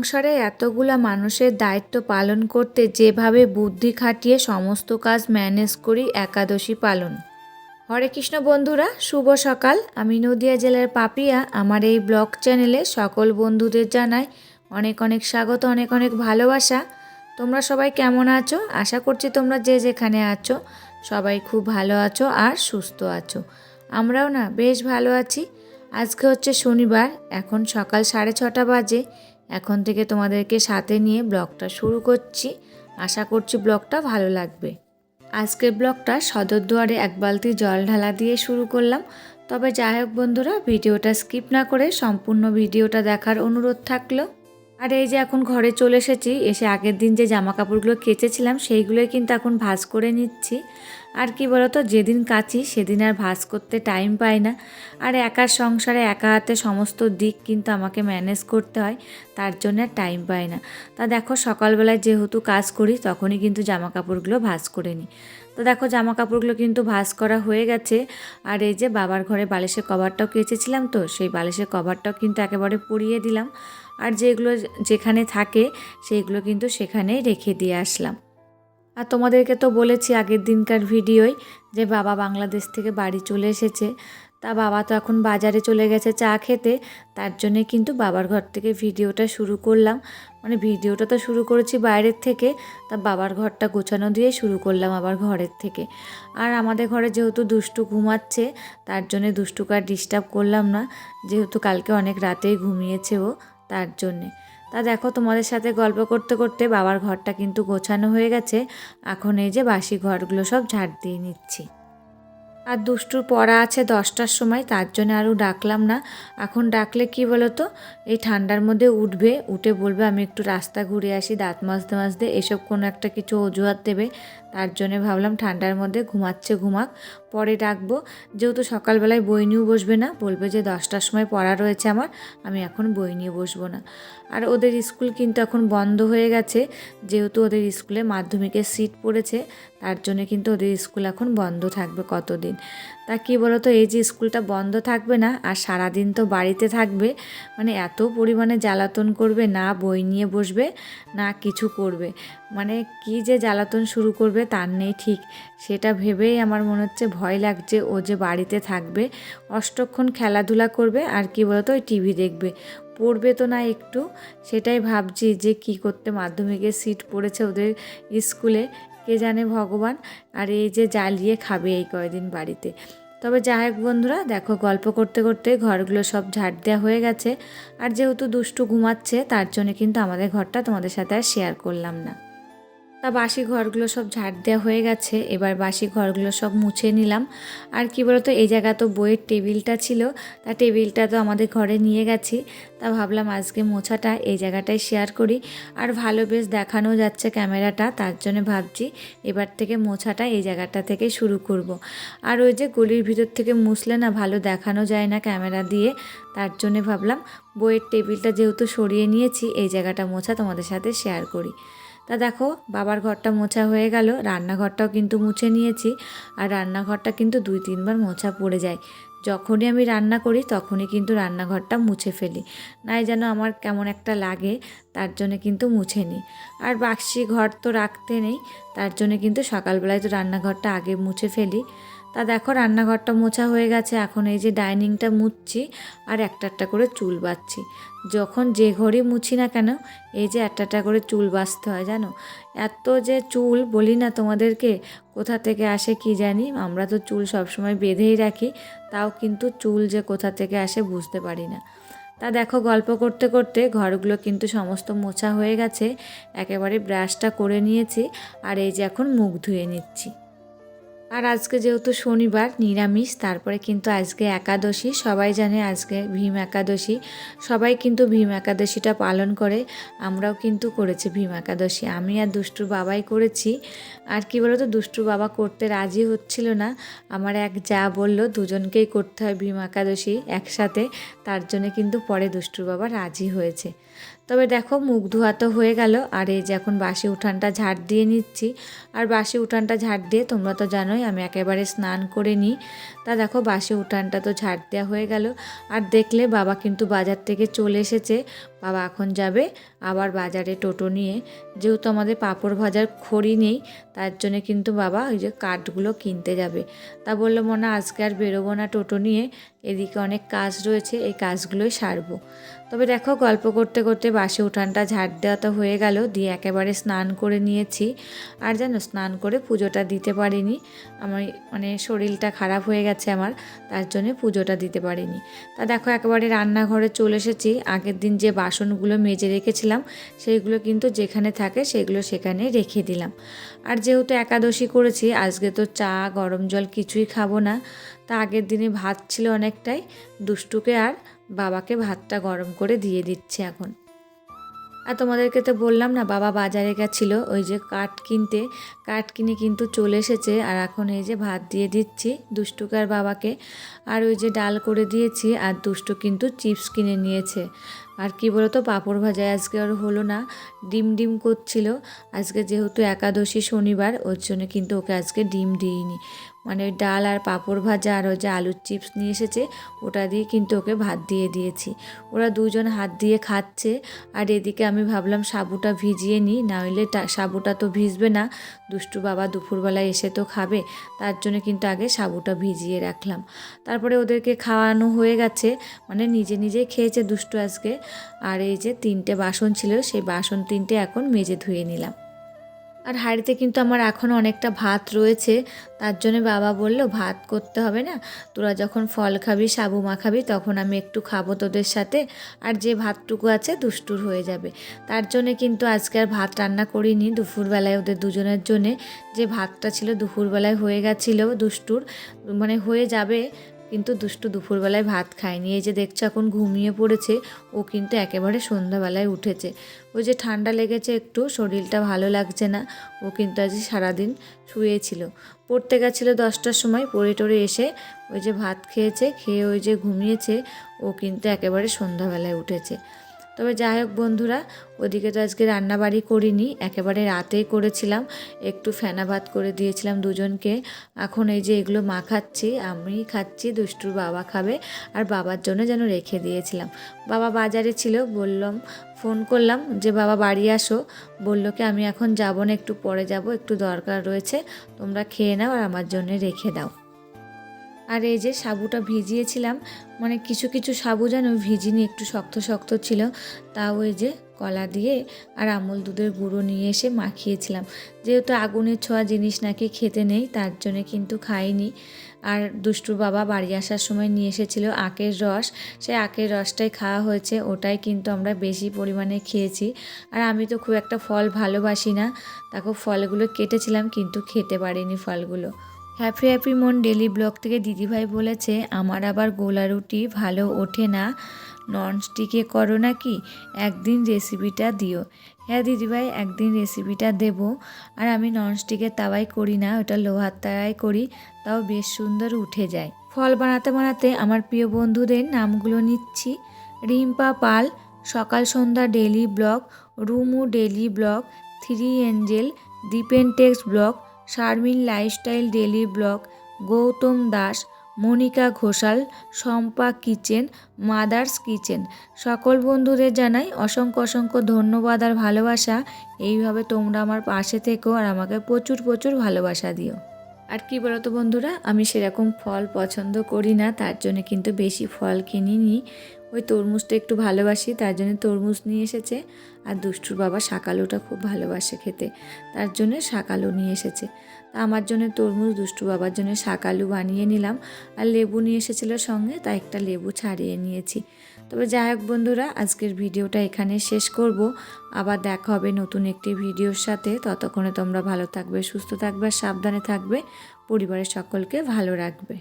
সংসারে এতগুলা মানুষের দায়িত্ব পালন করতে যেভাবে বুদ্ধি খাটিয়ে সমস্ত কাজ ম্যানেজ করি একাদশী পালন। হরে কৃষ্ণ বন্ধুরা, শুভ সকাল। আমি নদিয়া জেলার পাপিয়া। আমার এই ব্লগ চ্যানেলে সকল বন্ধুদের জানাই অনেক অনেক স্বাগত, অনেক অনেক ভালোবাসা। তোমরা সবাই কেমন আছো? আশা করছি তোমরা যে যেখানে আছো সবাই খুব ভালো আছো আর সুস্থ আছো। আমরাও না বেশ ভালো আছি। আজকে হচ্ছে শনিবার, এখন সকাল 6:30 বাজে। এখন থেকে তোমাদেরকে সাথে নিয়ে ব্লগটা শুরু করছি। আশা করছি ব্লগটা ভালো লাগবে। আজকের ব্লগটা সদর দুয়ারে এক বালতি জল ঢালা দিয়ে শুরু করলাম। তবে যাই হোক বন্ধুরা, ভিডিওটা স্কিপ না করে সম্পূর্ণ ভিডিওটা দেখার অনুরোধ থাকলো। আর এই যে এখন ঘরে চলে এসেছি, এসে আগের দিন যে জামা কাপড়গুলো কেচেছিলাম সেইগুলোই কিন্তু এখন ভাঁজ করে নিচ্ছি। আর কি বলতো, যেদিন কাচি সেদিন আর ভাঁজ করতে টাইম পাই না। আর একার সংসারে একা হাতে সমস্ত দিক কিন্তু আমাকে ম্যানেজ করতে হয়, তার জন্য আর টাইম পাই না। তা দেখো, সকালবেলায় যেহেতু কাজ করি তখনই কিন্তু জামা কাপড়গুলো ভাঁজ করে নিই। তো দেখো, জামা কাপড়গুলো কিন্তু ভাঁজ করা হয়ে গেছে। আর এই যে বাবার ঘরে বালিশের কভারটাও কেচেছিলাম, তো সেই বালিশের কভারটাও কিন্তু একেবারে পুড়িয়ে দিলাম। আর যেগুলো যেখানে থাকে সেইগুলো কিন্তু সেখানেই রেখে দিয়ে আসলাম। আর তোমাদেরকে তো বলেছি আগের দিনকার ভিডিওয় যে বাবা বাংলাদেশ থেকে বাড়ি চলে এসেছে। তা বাবা তো এখন বাজারে চলে গেছে চা খেতে, তার জন্যে কিন্তু বাবার ঘর থেকে ভিডিওটা শুরু করলাম। মানে ভিডিওটা তো শুরু করেছি বাইরের থেকে, তা বাবার ঘরটা গোছানো দিয়ে শুরু করলাম আবার ঘরের থেকে। আর আমাদের ঘরে যেহেতু দুষ্টু ঘুমাচ্ছে, তার জন্যে দুষ্টুকে আর ডিস্টার্ব করলাম না, যেহেতু কালকে অনেক রাতেই ঘুমিয়েছে ও, তার জন্যে। তা দেখো, তোমাদের সাথে গল্প করতে করতে বাবার ঘরটা কিন্তু গোছানো হয়ে গেছে। এখন এই যে বাসি ঘরগুলো সব ঝাড় দিয়ে নিচ্ছি। আর দুষ্টুর পড়া আছে 10টার সময়, তার জন্য আরও ডাকলাম না। এখন ডাকলে কি বলো তো, এই ঠান্ডার মধ্যে উঠবে, উঠে বলবে আমি একটু রাস্তা ঘুরে আসি, দাঁত মাজতে মাজতে এসব কোনো একটা কিছু অজুহাত দেবে। তার জন্যে ভাবলাম ঠান্ডার মধ্যে ঘুমাচ্ছে ঘুমাক, পরে ডাকবো। যেহেতু সকালবেলায় বই নিয়েও বসবে না, বলবে যে 10টার সময় পড়া রয়েছে আমার, আমি এখন বই নিয়ে বসবো না। আর ওদের স্কুল কিন্তু এখন বন্ধ হয়ে গেছে, যেহেতু ওদের স্কুলে মাধ্যমিকের সিট পড়েছে, তার জন্য কিন্তু ওদের স্কুল এখন বন্ধ থাকবে কতদিন। তা কি বলতো, এই যে স্কুলটা বন্ধ থাকবে না আর সারাদিন তো বাড়িতে থাকবে, মানে এত পরিমাণে জ্বালাতন করবে, না বই নিয়ে বসবে না কিছু করবে। মানে কি যে জ্বালাতন শুরু করবে তার নেই ঠিক। সেটা ভেবেই আমার মনে হচ্ছে ভয় লাগছে, ও যে বাড়িতে থাকবে অষ্টক্ষণ খেলাধুলা করবে আর কি বলতো ওই টিভি দেখবে, পড়বে তো না একটু। সেটাই ভাবছি যে কি করতে মাধ্যমিকের সিট পড়েছে ওদের স্কুলে, কে জানে ভগবান। আর এই যে জ্বালিয়ে খাবে এই কয়দিন বাড়িতে। তবে যাই হোক বন্ধুরা, দেখো গল্প করতে করতে ঘরগুলো সব ঝাড় দেওয়া হয়ে গেছে। আর যেহেতু দুষ্টু ঘুমাচ্ছে, তার জন্য কিন্তু আমাদের ঘরটা তোমাদের সাথে আর শেয়ার করলাম না। তা বাসি ঘরগুলো সব ঝাড় দেওয়া হয়ে গেছে, এবার বাসি ঘরগুলো সব মুছে নিলাম। আর কি বলতো, এই জায়গা তো বইয়ের টেবিলটা ছিল, তা টেবিলটা তো আমাদের ঘরে নিয়ে গেছি। তা ভাবলাম আজকে মোছাটা এই জায়গাটায় শেয়ার করি। আর ভালো বেশ দেখানো যাচ্ছে ক্যামেরাটা, তার জন্য ভাবছি এবার থেকে মোছাটা এই জায়গাটা থেকে শুরু করব। আর ওই যে গলির ভিতর থেকে মুছলে না ভালো দেখানো যায় না ক্যামেরা দিয়ে, তার জন্যে ভাবলাম বইয়ের টেবিলটা যেহেতু সরিয়ে নিয়েছি, এই জায়গাটা মোছা তোমাদের সাথে শেয়ার করি। তা দেখো, বাবার ঘরটা মোছা হয়ে গেল, রান্নাঘরটাও কিন্তু মুছে নিয়েছি। আর রান্নাঘরটা কিন্তু 2-3 বার মোছা পড়ে যায়। যখনই আমি রান্না করি তখনই কিন্তু রান্নাঘরটা মুছে ফেলি, নাই যেন আমার কেমন একটা লাগে, তার জন্য কিন্তু মুছে নিই। আর বাক্সি ঘর তো রাখতে নেই, তার জন্য কিন্তু সকালবেলায় তো রান্নাঘরটা আগে মুছে ফেলি। তা দেখো, রান্নাঘরটা মোছা হয়ে গেছে, এখন এই যে ডাইনিংটা মুছছি আর একটা একটা করে চুল বাঁধছি। যখন যে ঘরই মুছি না কেন, এই যে একটা একটা করে চুল বাঁধতে হয় জানো। এত যে চুল বলি না তোমাদেরকে, কোথা থেকে আসে কি জানি, আমরা তো চুল সবসময় বেঁধেই রাখি, তাও কিন্তু চুল যে কোথা থেকে আসে বুঝতে পারি না। তা দেখো, গল্প করতে করতে ঘরগুলো কিন্তু সমস্ত মোছা হয়ে গেছে, একেবারে ব্রাশটা করে নিয়েছি। আর এই যে এখন মুখ ধুয়ে নিচ্ছি। আর আজকে যেহেতু শনিবার নিরামিষ, তারপরে কিন্তু আজকে একাদশী, সবাই জানে আজকে ভীম একাদশী। সবাই কিন্তু ভীম একাদশীটা পালন করে, আমরাও কিন্তু করেছি ভীম একাদশী। আমি আর দুষ্টুর বাবাই করেছি। আর কি বলতো, দুষ্টুর বাবা করতে রাজি হচ্ছিল না, আমার এক যা বলল দুজনকেই করতে হয় ভীম একাদশী একসাথে, তার জন্য কিন্তু পরে দুষ্টুর বাবা রাজি হয়েছে। তবে দেখো, মুখ ধোয়া তো হয়ে গেল, আর এই যে এখন বাসি উঠানটা ঝাড় দিয়ে নিচ্ছি। আর বাসি উঠানটা ঝাড় দিয়ে তোমরা তো জানোই আমি একেবারে স্নান করে নিই। তা দেখো, বাসি উঠানটা তো ঝাড় দেওয়া হয়ে গেল। আর দেখলে বাবা কিন্তু বাজার থেকে চলে এসেছে, বাবা এখন যাবে আবার বাজারে টোটো নিয়ে, যেহেতু আমাদের পাঁপড় ভাজার খড়ি নেই তার জন্য কিন্তু বাবা ওই যে কাঠগুলো কিনতে যাবে। তা বললো মনে আজকে আর বেরোবো না টোটো নিয়ে, এদিকে অনেক কাজ রয়েছে, এই কাজগুলোই সারবো। তবে দেখো গল্প করতে করতে বাসি উঠানটা ঝাড় দেওয়া তো হয়ে গেল, দিয়ে একেবারে স্নান করে নিয়েছি। আর জানো স্নান করে পুজোটা দিতে পারিনি, আমার মানে শরীরটা খারাপ হয়ে গেছে আমার, তার জন্যে পুজোটা দিতে পারিনি। তা দেখো একেবারে রান্নাঘরে চলে এসেছি। আগের দিন যে বাসনগুলো মেজে রেখেছিলাম সেইগুলো কিন্তু যেখানে থাকে সেগুলো সেখানে রেখে দিলাম। আর যেহেতু একাদশী করেছি আজকে তো চা গরম জল কিছুই খাবো না। তা আগের দিনে ভাত ছিল অনেকটাই, দুষ্টুকে আর বাবাকে ভাতটা গরম করে দিয়ে দিচ্ছে এখন। আর তোমাদেরকে তো বললাম না বাবা বাজারে গেছিলো ওই যে কাঠ কিনতে, কাঠ কিনে কিন্তু চলে এসেছে। আর এখন এই যে ভাত দিয়ে দিচ্ছি দুষ্টুকে আর বাবাকে, আর ওই যে ডাল করে দিয়েছি। আর দুষ্টু কিন্তু চিপস কিনে নিয়েছে। আর কি বলো তো পাঁপড় ভাজায় আজকে আর হলো না, ডিম করছিল। আজকে যেহেতু একাদশী শনিবার ওর জন্য কিন্তু ওকে আজকে ডিম দিইনি, মানে ডাল আর পাঁপড় ভাজা আর ওই যে আলুর চিপস নিয়ে এসেছে ওটা দিয়ে কিন্তু ওকে ভাত দিয়ে দিয়েছি। ওরা দুজন হাত দিয়ে খাচ্ছে। আর এদিকে আমি ভাবলাম সাবুটা ভিজিয়ে নিই, নাহলে সাবুটা তো ভিজবে না, দুষ্টু বাবা দুপুরবেলায় এসে তো খাবে, তার জন্য কিন্তু আগে সাবুটা ভিজিয়ে রাখলাম। তারপরে ওদেরকে খাওয়ানো হয়ে গেছে, মানে নিজে নিজেই খেয়েছে দুষ্টু আজকে। আর এই যে 3টে বাসন ছিল সেই বাসন 3টে এখন মেজে ধুয়ে নিলাম। আর হাঁড়িতে কিন্তু আমার এখন অনেকটা ভাত রয়েছে, তার জন্য বাবা বলল ভাত করতে হবে না, তোরা যখন ফল খাবি সাবু মাখাবি তখন আমি একটু খাবো তোদের সাথে, আর যে ভাতটুকু আছে দুষ্টুর হয়ে যাবে। তার জন্যে কিন্তু আজকে আর ভাত রান্না করিনি দুপুরবেলায় ওদের দুজনের জন্যে। যে ভাতটা ছিল দুপুরবেলায় হয়ে গেছিলো দুষ্টুর, মানে হয়ে যাবে, কিন্তু দুষ্টু দুপুরবেলায় ভাত খায়নি। এই যে দেখছো এখন ঘুমিয়ে পড়েছে, ও কিন্তু একেবারে সন্ধ্যাবেলায় উঠেছে। ওই যে ঠান্ডা লেগেছে একটু, শরীরটা ভালো লাগছে না, ও কিন্তু আজ সারাদিন শুয়েছিল। পড়তে গেছিলো 10টার সময়, পড়ে টরে এসে ওই যে ভাত খেয়েছে, খেয়ে ওই যে ঘুমিয়েছে, ও কিন্তু একেবারে সন্ধ্যাবেলায় উঠেছে। তবে যাই হোক বন্ধুরা, ওদিকে তো আজকে রান্নাবাড়ি করিনি, একেবারে রাতেই করেছিলাম, একটু ফেনা ভাত করে দিয়েছিলাম দুজনকে। এখন এই যে এগুলো মাখাচ্ছি, আমি খাচ্ছি, দুষ্টুর বাবা খাবে, আর বাবার জন্য যেন রেখে দিয়েছিলাম। বাবা বাজারে ছিল, বললাম ফোন করলাম যে বাবা বাড়ি আসো, বললো কি আমি এখন যাব না, একটু পরে যাব, একটু দরকার রয়েছে, তোমরা খেয়ে নাও আর আমার জন্য রেখে দাও। আর এই যে সাবুটা ভিজিয়েছিলাম, মানে কিছু কিছু সাবু যেন ভিজিনি, একটু শক্ত শক্ত ছিল, তাও ওই যে কলা দিয়ে আর আমুল দুধের গুঁড়ো নিয়ে এসে মাখিয়েছিলাম। যেহেতু আগুনের ছোঁয়া জিনিস নাকি খেতে নেই, তার জন্যে কিন্তু খাইনি। আর দুষ্টুর বাবা বাড়ি আসার সময় নিয়ে এসেছিল আখের রস, সেই আখের রসটাই খাওয়া হয়েছে, ওটাই কিন্তু আমরা বেশি পরিমাণে খেয়েছি। আর আমি তো খুব একটা ফল ভালোবাসি না, তাকে ফলগুলো কেটেছিলাম কিন্তু খেতে পারিনি ফলগুলো। হ্যাপি মন ডেলি ব্লগ থেকে দিদিভাই বলেছে আমার আবার গোলা রুটি ভালো ওঠে না, ননস্টিকে করো নাকি, একদিন রেসিপিটা দিও। হ্যাঁ দিদিভাই একদিন রেসিপিটা দেব। আর আমি ননস্টিকের তাওয়াই করি না, ওটা লোহার তাওয়াই করি, তাও বেশ সুন্দর উঠে যায়। ফল বানাতে বানাতে আমার প্রিয় বন্ধুদের নামগুলো নিচ্ছি: Rimpa Pal, Sakal Sandhya daily blog, Rumu daily blog, 3 angel, Dipen text blog, Sharmin lifestyle daily blog, Gautam Das, Monika Ghoshal, Shampa kitchen, mother's kitchen. সকল বন্ধুদের জানাই অসংখ্য অসংখ্য ধন্যবাদ আর ভালোবাসা। এইভাবে তোমরা আমার পাশে থেকো আর আমাকে প্রচুর প্রচুর ভালোবাসা দিও। আর কি বলো তো বন্ধুরা, আমি সেরকম ফল পছন্দ করি না, তার জন্য কিন্তু বেশি ফল কিনিনি। ওই তরমুজটা একটু ভালোবাসি, তার জন্য তরমুজ নিয়ে এসেছে। আর দুষ্টুর বাবা শাকালুটা খুব ভালোবাসে খেতে, তার জন্য শাকালু নিয়ে এসেছে। তা আমার জন্য তরমুজ, দুষ্টু বাবার জন্য শাকালু বানিয়ে নিলাম। আর লেবু নিয়ে এসেছিলো সঙ্গে, তাই একটা লেবু ছাড়িয়ে নিয়েছি। তবে যাই হোক বন্ধুরা, আজকের ভিডিওটা এখানে শেষ করব। আবার দেখা হবে নতুন একটি ভিডিওর সাথে। ততক্ষণে তোমরা ভালো থাকবে, সুস্থ থাকবে, সাবধানে থাকবে, পরিবারের সকলকে ভালো রাখবে।